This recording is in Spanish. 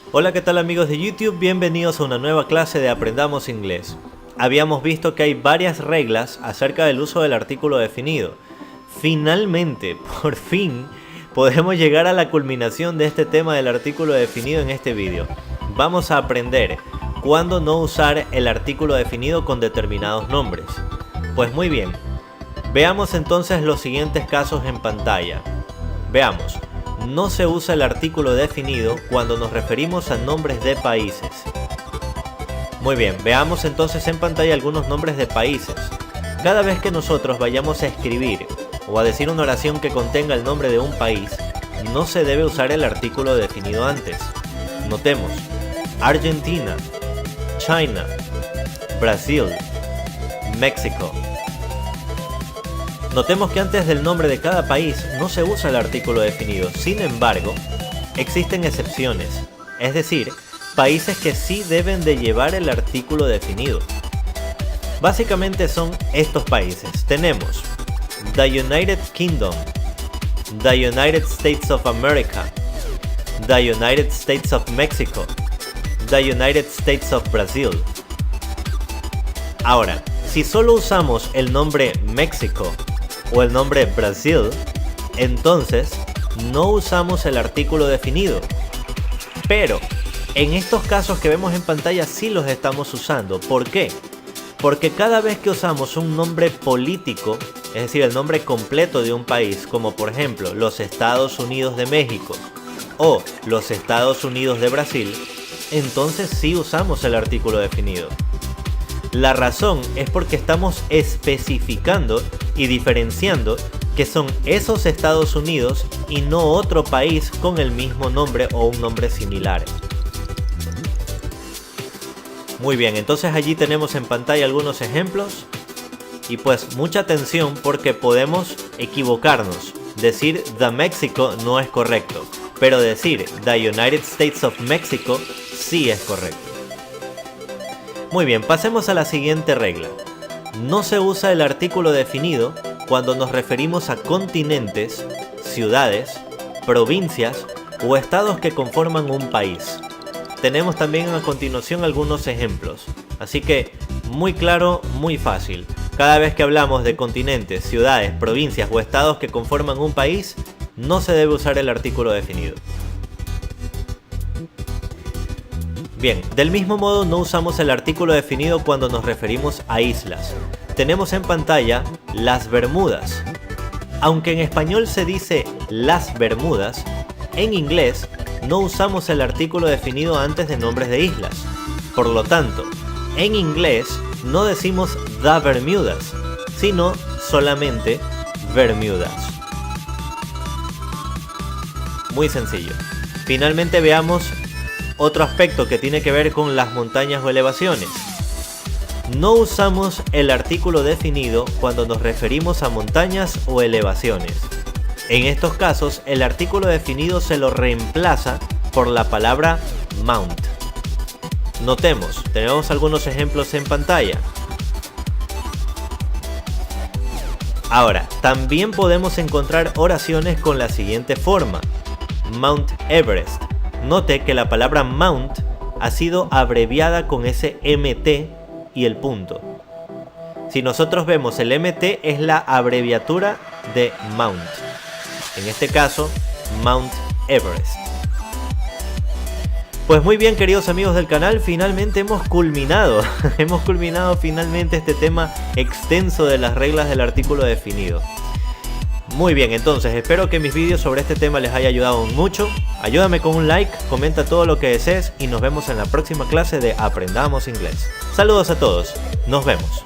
Hola, ¿qué tal amigos de YouTube? Bienvenidos a una nueva clase de Aprendamos Inglés. Habíamos visto que hay varias reglas acerca del uso del artículo definido. Finalmente, por fin, podemos llegar a la culminación de este tema del artículo definido en este vídeo. Vamos a aprender cuándo no usar el artículo definido con determinados nombres. Pues muy bien, veamos entonces los siguientes casos en pantalla. Veamos. No se usa el artículo definido cuando nos referimos a nombres de países. Muy bien, veamos entonces en pantalla algunos nombres de países. Cada vez que nosotros vayamos a escribir o a decir una oración que contenga el nombre de un país, no se debe usar el artículo definido antes. Notemos: Argentina, China, Brasil, México. Notemos que antes del nombre de cada país no se usa el artículo definido. Sin embargo, existen excepciones, es decir, países que sí deben de llevar el artículo definido. Básicamente son estos países. Tenemos The United Kingdom, The United States of America, The United States of Mexico, The United States of Brazil. Ahora, si solo usamos el nombre México o el nombre Brasil, entonces no usamos el artículo definido. Pero en estos casos que vemos en pantalla sí los estamos usando. ¿Por qué? Porque cada vez que usamos un nombre político, es decir, el nombre completo de un país, como por ejemplo los Estados Unidos de México o los Estados Unidos de Brasil, entonces sí usamos el artículo definido. La razón es porque estamos especificando y diferenciando que son esos Estados Unidos y no otro país con el mismo nombre o un nombre similar. Muy bien, entonces allí tenemos en pantalla algunos ejemplos y pues mucha atención porque podemos equivocarnos. Decir The Mexico no es correcto, pero decir The United States of Mexico sí es correcto. Muy bien, pasemos a la siguiente regla. No se usa el artículo definido cuando nos referimos a continentes, ciudades, provincias o estados que conforman un país. Tenemos también a continuación algunos ejemplos, así que muy claro, muy fácil. Cada vez que hablamos de continentes, ciudades, provincias o estados que conforman un país, no se debe usar el artículo definido. Bien, del mismo modo no usamos el artículo definido cuando nos referimos a islas. Tenemos en pantalla las Bermudas. Aunque en español se dice las Bermudas, en inglés no usamos el artículo definido antes de nombres de islas. Por lo tanto, en inglés no decimos The Bermudas, sino solamente Bermudas. Muy sencillo. Finalmente veamos otro aspecto que tiene que ver con las montañas o elevaciones. No usamos el artículo definido cuando nos referimos a montañas o elevaciones. En estos casos, el artículo definido se lo reemplaza por la palabra mount. Notemos, tenemos algunos ejemplos en pantalla. Ahora, también podemos encontrar oraciones con la siguiente forma: Mount Everest. Note que la palabra mount ha sido abreviada con ese MT y el punto. Si nosotros vemos el MT es la abreviatura de mount. En este caso, Mount Everest. Pues muy bien, queridos amigos del canal, finalmente hemos culminado. Hemos culminado finalmente este tema extenso de las reglas del artículo definido. Muy bien, entonces espero que mis vídeos sobre este tema les haya ayudado mucho. Ayúdame con un like, comenta todo lo que desees y nos vemos en la próxima clase de Aprendamos Inglés. Saludos a todos, nos vemos.